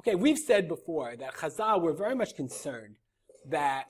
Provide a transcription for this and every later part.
Okay, we've said before that Chazal were very much concerned that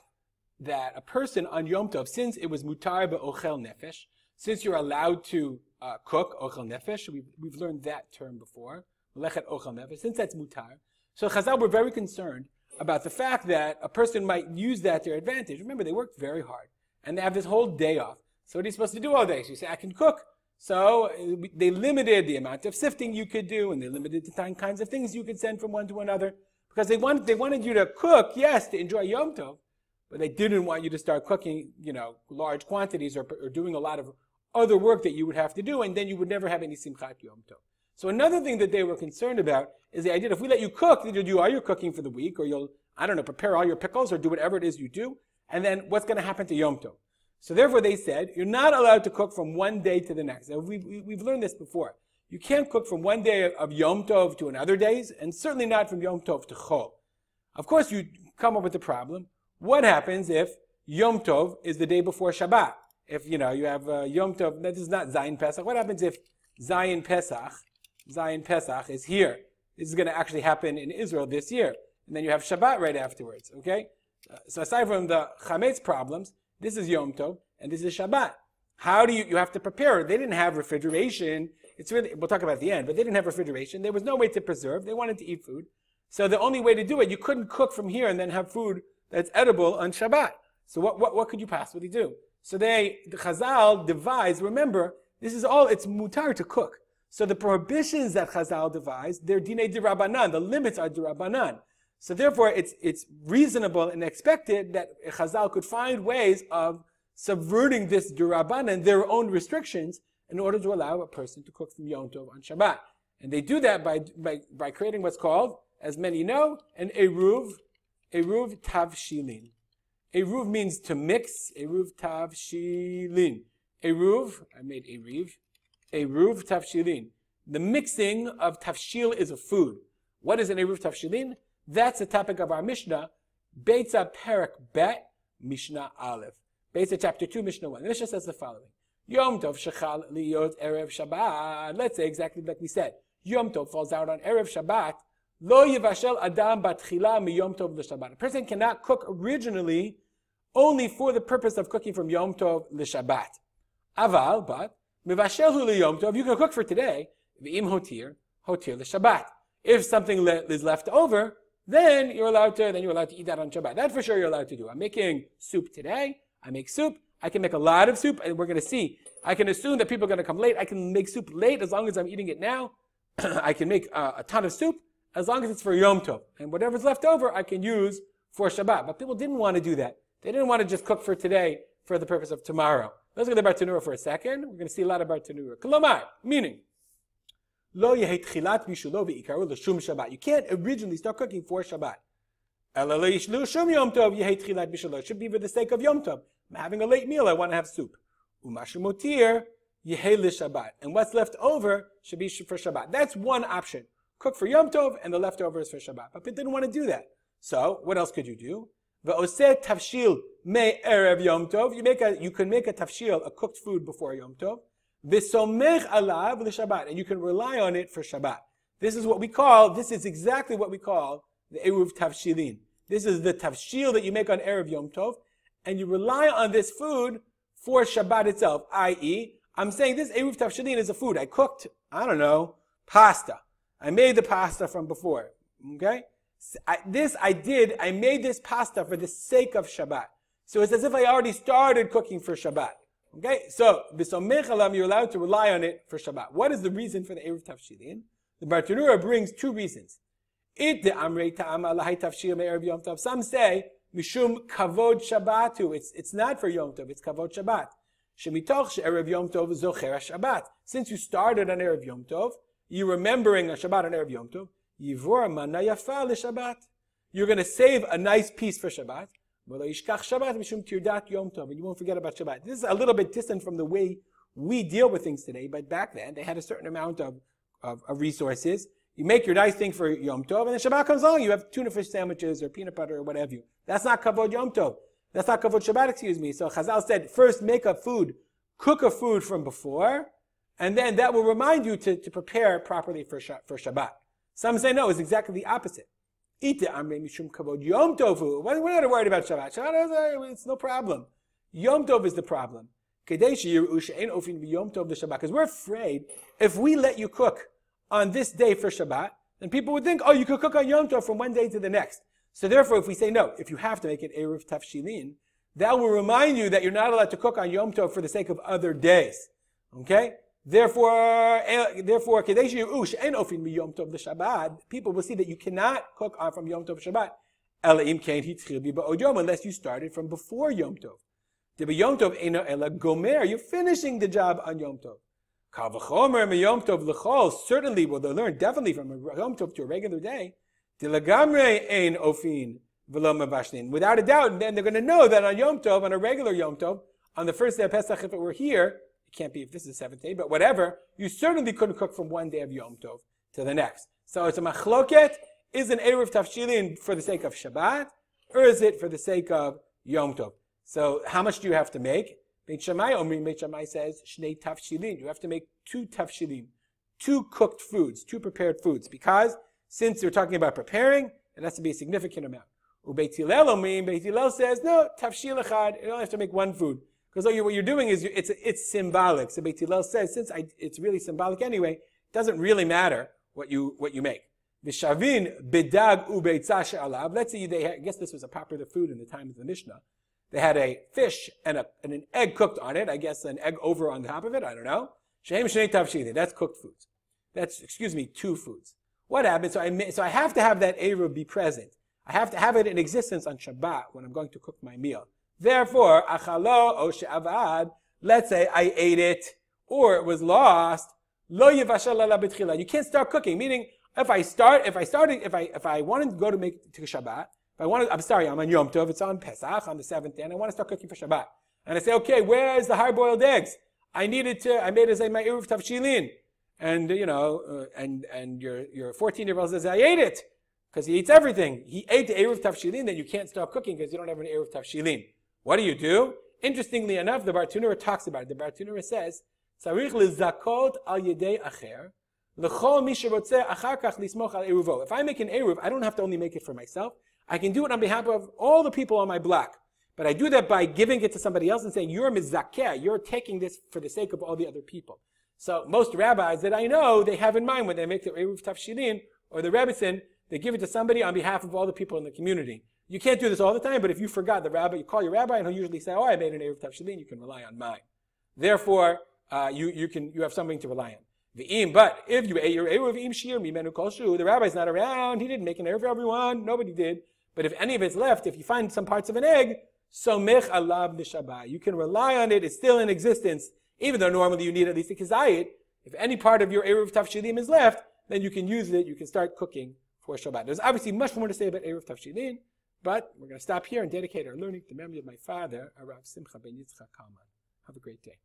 a person on Yom Tov, since it was mutar be'ochel nefesh, since you're allowed to cook ochel nefesh, we've learned that term before, melechet ochel nefesh, since that's mutar. So Chazal were very concerned about the fact that a person might use that to their advantage. Remember, they worked very hard, and they have this whole day off. So what are you supposed to do all day? So you say, I can cook. So they limited the amount of sifting you could do, and they limited the kinds of things you could send from one to another, because they wanted you to cook, yes, to enjoy Yom Tov, but they didn't want you to start cooking, large quantities or doing a lot of other work that you would have to do, and then you would never have any Simchat Yom Tov. So another thing that they were concerned about is the idea that if we let you cook, then you'll do all your cooking for the week, or you'll, prepare all your pickles, or do whatever it is you do, and then what's going to happen to Yom Tov? So therefore they said, you're not allowed to cook from one day to the next. Now, we've learned this before. You can't cook from one day of Yom Tov to another days, and certainly not from Yom Tov to Chol. Of course, you come up with the problem. What happens if Yom Tov is the day before Shabbat? If, you have Yom Tov, that is not Zayin Pesach. What happens if Zayin Pesach is here? This is going to actually happen in Israel this year. And then you have Shabbat right afterwards, okay? So aside from the Chametz problems, this is Yom Tov, and this is Shabbat. How do you have to prepare? They didn't have refrigeration. It's really, we'll talk about it at the end, but they didn't have refrigeration. There was no way to preserve. They wanted to eat food. So the only way to do it, you couldn't cook from here and then have food that's edible on Shabbat. So what could you possibly do? So the Chazal devised, remember, it's mutar to cook. So the prohibitions that Chazal devised, they're dinei d'Rabbanan. The limits are d'Rabbanan. So therefore, it's reasonable and expected that Chazal could find ways of subverting this d'Rabbanan, their own restrictions, in order to allow a person to cook from Yom Tov on Shabbat. And they do that by creating what's called, as many know, an Eruv Tavshilin. Eruv means to mix. Eruv Tavshilin. Eruv, I made Eruv Tavshilin. The mixing of Tavshil is a food. What is an Eruv Tavshilin? That's the topic of our Mishnah, Beitzah Perek Bet, Mishnah Aleph. Beitzah chapter 2, Mishnah 1. The Mishnah says the following. Yom Tov shechal liyot Erev Shabbat. Let's say exactly like we said. Yom Tov falls out on Erev Shabbat. Lo yivashel adam batchila mi Yom Tov l'Shabbat. A person cannot cook originally only for the purpose of cooking from Yom Tov l'Shabbat. Aval, but, mivashel li Yom Tov, you can cook for today, v'im hotir l'Shabbat. If something is left over, then you're allowed to eat that on Shabbat. That for sure you're allowed to do. I'm making soup today. I make soup. I can make a lot of soup, and we're going to see. I can assume that people are going to come late. I can make soup late as long as I'm eating it now. I can make a ton of soup as long as it's for Yom Tov. And whatever's left over, I can use for Shabbat. But people didn't want to do that. They didn't want to just cook for today for the purpose of tomorrow. Let's look at the Bartanura for a second. We're going to see a lot of Bartanura. Kolomar, meaning, Lo yehet chilat mishulo ve'ikaru l'shum Shabbat. You can't originally start cooking for Shabbat. Ela lo yishlu shum Yom Tov yehet chilat mishulo. It should be for the sake of Yom Tov. I'm having a late meal. I want to have soup. Umashu motir yehei l'Shabbat. And what's left over should be for Shabbat. That's one option. Cook for Yom Tov, and the leftovers for Shabbat. But people didn't want to do that. So what else could you do? Ve'oseh tavshil me erev Yom Tov. You can make a tavshil, a cooked food before Yom Tov. V'somech alav l'Shabbat, and you can rely on it for Shabbat. This is exactly what we call the Eruv Tavshilin. This is the tavshil that you make on erev Yom Tov, and you rely on this food for Shabbat itself. I.e., I'm saying this Eruv Tavshilin is a food. I cooked, pasta. I made the pasta from before. Okay? I made this pasta for the sake of Shabbat. So it's as if I already started cooking for Shabbat. Okay, so you're allowed to rely on it for Shabbat. What is the reason for the Eruv Tavshilin? The Bartanura brings two reasons. Some say mishum kavod Shabbatu. It's not for Yom Tov. It's kavod Shabbat. Shemitoch she'erev Yom Tov zocher Shabbat. Since you started on erev Yom Tov, you're remembering a Shabbat on erev Yom Tov. Yivor mana yafa leShabbat. You're going to save a nice piece for Shabbat. And you won't forget about Shabbat. This is a little bit distant from the way we deal with things today, but back then they had a certain amount of resources. You make your nice thing for Yom Tov, and then Shabbat comes along, you have tuna fish sandwiches or peanut butter or whatever. That's not kavod Yom Tov. That's not kavod Shabbat, So Chazal said, first make a food, cook a food from before, and then that will remind you to prepare properly for Shabbat. Some say no, it's exactly the opposite. Yom Tov. We're not worried about Shabbat. Shabbat, it's no problem. Yom Tov is the problem. Because we're afraid if we let you cook on this day for Shabbat, then people would think, oh, you could cook on Yom Tov from one day to the next. So therefore, if we say no, if you have to make it Eruv Tavshilin, that will remind you that you're not allowed to cook on Yom Tov for the sake of other days. Okay? Therefore, people will see that you cannot cook on from Yom Tov Shabbat, unless you started from before Yom Tov. You're finishing the job on Yom Tov. Certainly, well, they'll learn definitely from a Yom Tov to a regular day. Without a doubt, and then they're going to know that on Yom Tov, on a regular Yom Tov, on the first day of Pesach, if it were here, it can't be if this is the seventh day, but whatever, you certainly couldn't cook from one day of Yom Tov to the next. So it's a machloket. Is an Eruv Tavshilin for the sake of Shabbat, or is it for the sake of Yom Tov? So how much do you have to make? Beit Shammai says, Shnei Tavshilin. You have to make 2 Tavshilin, 2 cooked foods, 2 prepared foods, because since we're talking about preparing, it has to be a significant amount. Beit Hillel says, no, Tavshil Echad, you only have to make 1 food. Because what you're doing is, it's symbolic. So Beit Hillel says, since it's really symbolic anyway, it doesn't really matter what you make. V'shavin bedag u'beitzah she'alav. Let's say I guess this was a popular food in the time of the Mishnah. They had a fish and an egg cooked on it. I guess an egg over on top of it. I don't know. Shehem shnei tavshilin. That's cooked foods. That's 2 foods. What happens? So I have to have that Eruv be present. I have to have it in existence on Shabbat when I'm going to cook my meal. Therefore, achalo o she'avad. Let's say I ate it or it was lost. Lo yivashal ala b'tchila. You can't start cooking. Meaning, if I wanted to go to make to Shabbat, I'm on Yom Tov, it's on Pesach, on the 7th day, and I want to start cooking for Shabbat. And I say, okay, where's the hard-boiled eggs? I made it as my Eruv Tavshilin. And, and your 14-year-old says, I ate it. Because he eats everything. He ate the Eruv Tavshilin, then you can't start cooking because you don't have an Eruv Tavshilin. What do? Interestingly enough, the Bartunura talks about it. The Bartunura says, Tzarich lizakot al yedei acher, l'chol mi sherotzeh achar kach lismoch al eruvo. If I make an Eruv, I don't have to only make it for myself. I can do it on behalf of all the people on my block. But I do that by giving it to somebody else and saying, you're mizakeh, you're taking this for the sake of all the other people. So most rabbis that I know, they have in mind when they make the Eruv Tavshilin or the Rebbetzin, they give it to somebody on behalf of all the people in the community. You can't do this all the time, but if you forgot the rabbi, you call your rabbi and he'll usually say, oh, I made an Eruv Tavshilin, you can rely on mine. Therefore, you have something to rely on. But if you ate your Eruv im shir mimenu kol shu, the rabbi's not around, he didn't make an Eruv for everyone, nobody did. But if any of it's left, if you find some parts of an egg, somech alav l'shabbat. You can rely on it, it's still in existence, even though normally you need at least a kizayit. If any part of your Eruv Tavshilin is left, then you can use it, you can start cooking for Shabbat. There's obviously much more to say about Eruv Tavshilin, but we're going to stop here and dedicate our learning to the memory of my father, Arav Simcha ben Yitzchak Kalman. Have a great day.